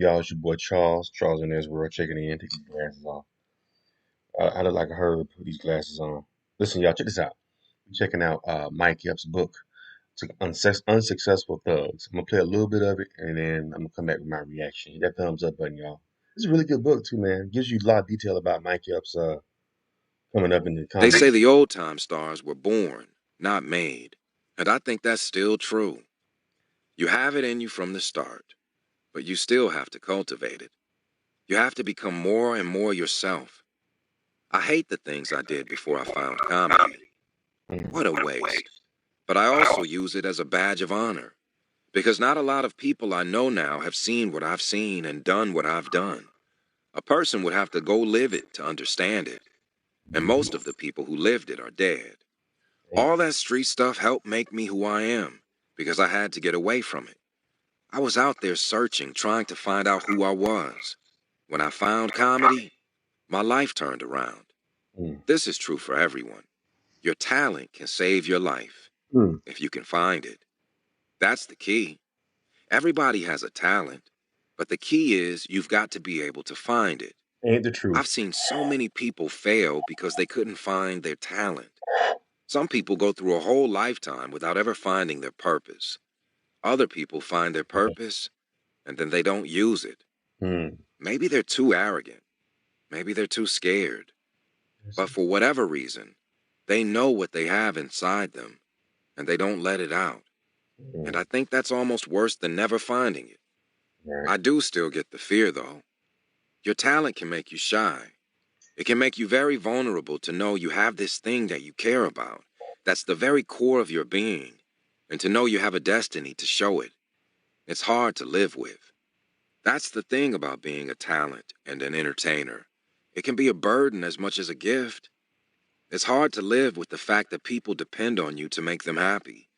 y'all? It's your boy Charles. Charles in this world checking in. Take these glasses off. I look like a herb. Put these glasses on. Listen, y'all, check this out. I'm checking out Mike Epps' book, Unsuccessful Thugs. I'm gonna play a little bit of it, and then I'm gonna come back with my reaction. Hit that thumbs up button, y'all. It's a really good book too, man. Gives you a lot of detail about Mike Epps coming up in the They say comedy. the old time stars were born, not made. And I think that's still true. You have it in you from the start, but you still have to cultivate it. You have to become more and more yourself. I hate the things I did before I found comedy. Mm. What a waste. But I also use it as a badge of honor, because not a lot of people I know now have seen what I've seen and done what I've done. A person would have to go live it to understand it, and most of the people who lived it are dead. All that street stuff helped make me who I am, because I had to get away from it. I was out there searching, trying to find out who I was. When I found comedy, my life turned around. Mm. This is true for everyone. Your talent can save your life, Mm. if you can find it. That's the key. Everybody has a talent, but the key is you've got to be able to find it. Ain't the truth. I've seen so many people fail because they couldn't find their talent. Some people go through a whole lifetime without ever finding their purpose. Other people find their purpose and then they don't use it. Mm. Maybe they're too arrogant. Maybe they're too scared. But for whatever reason, they know what they have inside them and they don't let it out. And Mm. I think that's almost worse than never finding it. Right. I do still get the fear though. Your talent can make you shy. It can make you very vulnerable to know you have this thing that you care about. That's the very core of your being. And to know you have a destiny to show it. It's hard to live with. That's the thing about being a talent and an entertainer. It can be a burden as much as a gift. It's hard to live with the fact that people depend on you to make them happy.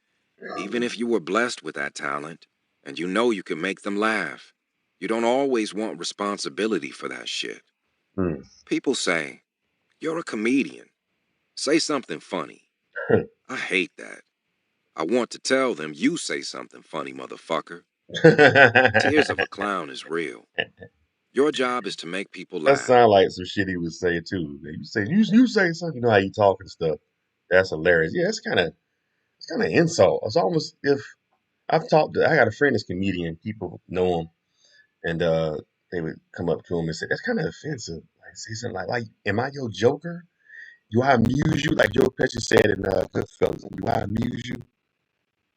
Even if you were blessed with that talent and you know you can make them laugh, you don't always want responsibility for that shit. Mm. People say, "You're a comedian. Say something funny." I hate that. I want to tell them, "You say something funny, motherfucker." Tears of a clown is real. Your job is to make people That laugh. sound like some shit he would say too. You say something. You know how you talk and stuff. That's hilarious. Yeah, it's kind of insult. It's almost if I got a friend that's comedian. People know him, and they would come up to him and say, "That's kind of offensive." Like say something like, "Am I your Joker? Do I amuse you?" Like Joe Pesci said in Goodfellas. Do I amuse you?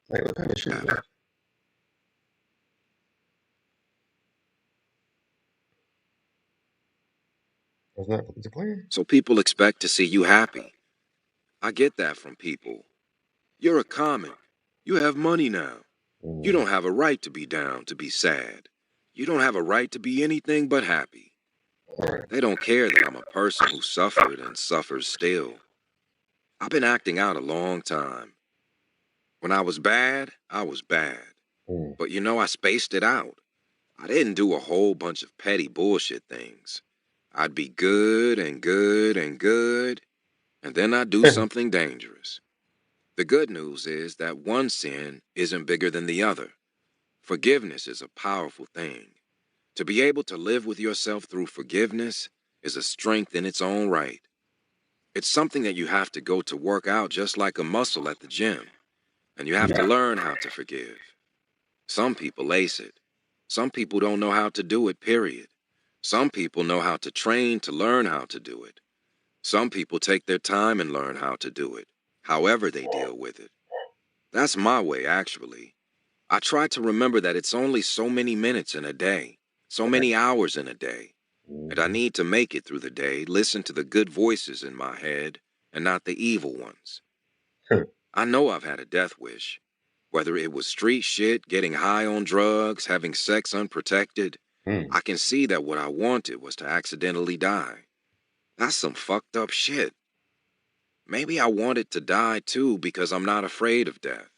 Like what kind of shit is that? That's not the plan. So people expect to see you happy. I get that from people. You're a comic. You have money now. You Mm. don't have a right to be down, to be sad. You don't have a right to be anything but happy. All right. They don't care that I'm a person who suffered and suffers still. I've been acting out a long time. When I was bad, I was bad. Mm. But I spaced it out. I didn't do a whole bunch of petty bullshit things. I'd be good and good and good, and then I'd do something dangerous. The good news is that one sin isn't bigger than the other. Forgiveness is a powerful thing. To be able to live with yourself through forgiveness is a strength in its own right. It's something that you have to go to work out just like a muscle at the gym, and you have to learn how to forgive. Some people ace it. Some people don't know how to do it, period. Some people know how to train to learn how to do it. Some people take their time and learn how to do it, however they deal with it. That's my way, actually. I try to remember that it's only so many minutes in a day, so many hours in a day, and I Mhm. need to make it through the day, listen to the good voices in my head and not the evil ones. I know I've had a death wish, whether it was street shit, getting high on drugs, having sex unprotected. Mm. I can see that what I wanted was to accidentally die. That's some fucked up shit. Maybe I wanted to die too because I'm not afraid of death.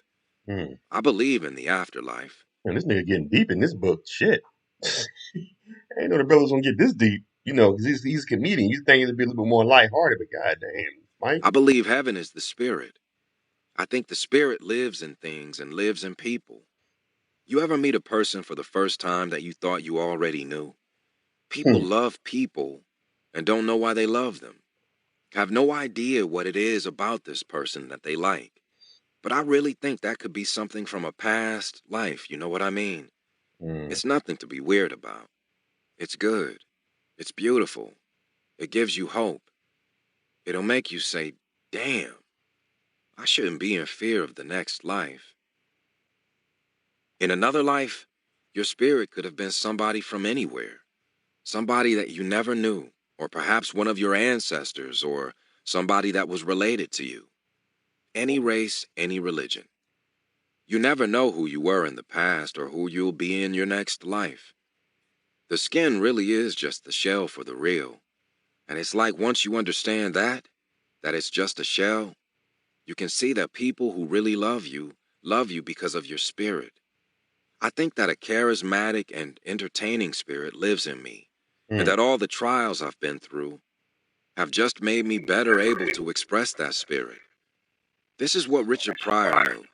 Mm. I believe in the afterlife. Man, this nigga getting deep in this book. Shit. I ain't know the brother's gonna get this deep. You know, 'cause he's a comedian. You think it'd be a little bit more lighthearted, but goddamn, Mike. I believe heaven is the spirit. I think the spirit lives in things and lives in people. You ever meet a person for the first time that you thought you already knew? People Hmm. love people and don't know why they love them. Have no idea what it is about this person that they like. But I really think that could be something from a past life, you know what I mean? Mm, It's nothing to be weird about. It's good. It's beautiful. It gives you hope. It'll make you say, damn, I shouldn't be in fear of the next life. In another life, your spirit could have been somebody from anywhere, somebody that you never knew, or perhaps one of your ancestors, or somebody that was related to you. Any race, any religion. You never know who you were in the past or who you'll be in your next life. The skin really is just the shell for the real. And it's like once you understand that it's just a shell, you can see that people who really love you because of your spirit. I think that a charismatic and entertaining spirit lives in me, and mm, that all the trials I've been through have just made me better able to express that spirit. This is what Richard Pryor knew.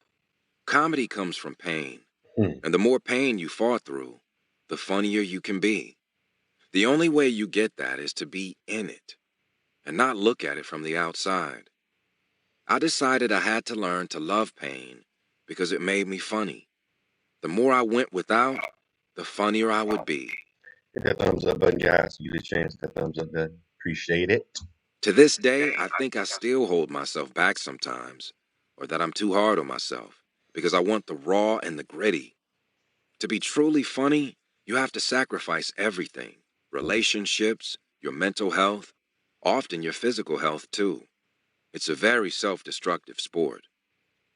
Comedy comes from pain, mm. and the more pain you fought through, the funnier you can be. The only way you get that is to be in it and not look at it from the outside. I decided I had to learn to love pain because it made me funny. The more I went without, the funnier I would be. Hit that thumbs up button, guys. You get a chance. Hit that thumbs up button. Appreciate it. To this day, I think I still hold myself back sometimes, or that I'm too hard on myself, because I want the raw and the gritty. To be truly funny, you have to sacrifice everything: relationships, your mental health, often your physical health too. It's a very self destructive sport,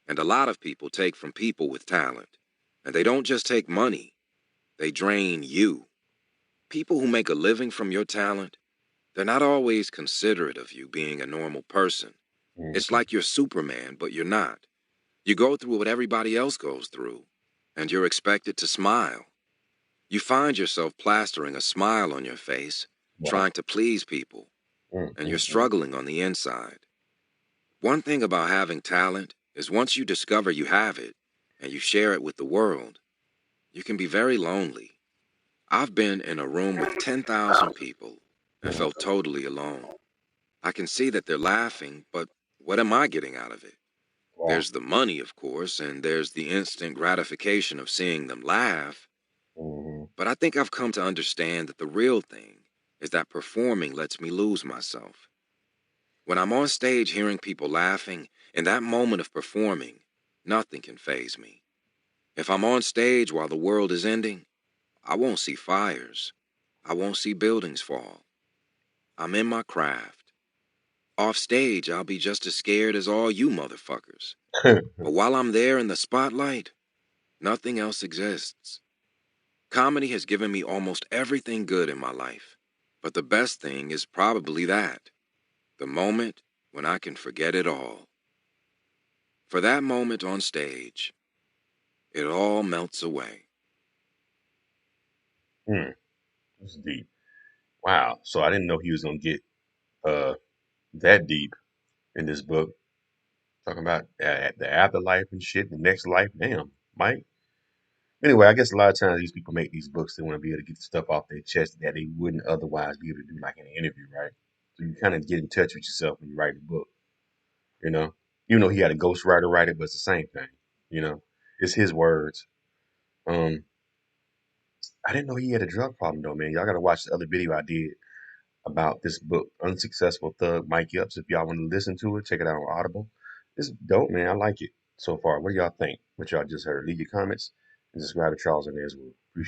and a lot of people take from people with talent. And they don't just take money, they drain you. People who make a living from your talent, they're not always considerate of you being a normal person. It's Mm-hmm. like you're Superman, but you're not. You go through what everybody else goes through, and you're expected to smile. You find yourself plastering a smile on your face, Wow. trying to please people, and you're Mm-hmm. struggling on the inside. One thing about having talent is once you discover you have it, and you share it with the world, you can be very lonely. I've been in a room with 10,000 people and Mm. felt totally alone. I can see that they're laughing, but what am I getting out of it? Wow. There's the money, of course, and there's the instant gratification of seeing them laugh. Mm-hmm. But I think I've come to understand that the real thing is that performing lets me lose myself. When I'm on stage hearing people laughing, in that moment of performing, nothing can faze me. If I'm on stage while the world is ending, I won't see fires. I won't see buildings fall. I'm in my craft. Off stage, I'll be just as scared as all you motherfuckers. But while I'm there in the spotlight, nothing else exists. Comedy has given me almost everything good in my life. But the best thing is probably that, the moment when I can forget it all. For that moment on stage, it all melts away. Mm. That's deep. Wow. So I didn't know he was gonna get uh that deep in this book. Talking about the afterlife and shit, the next life. Damn, Mike. Anyway, I guess a lot of times these people make these books, they want to be able to get stuff off their chest that they wouldn't otherwise be able to do, like in an interview, right? So you kind of get in touch with yourself when you write a book, you know. Even though he had a ghostwriter write it, but it's the same thing, you know. It's his words. Um, I didn't know he had a drug problem though, man. Y'all gotta watch the other video I did about this book, Unsuccessful Thug Mike Epps. If y'all want to listen to it, check it out on Audible. It's dope, man. I like it so far. What do y'all think? What y'all just heard? Leave your comments and subscribe to Charles and Ezra. Appreciate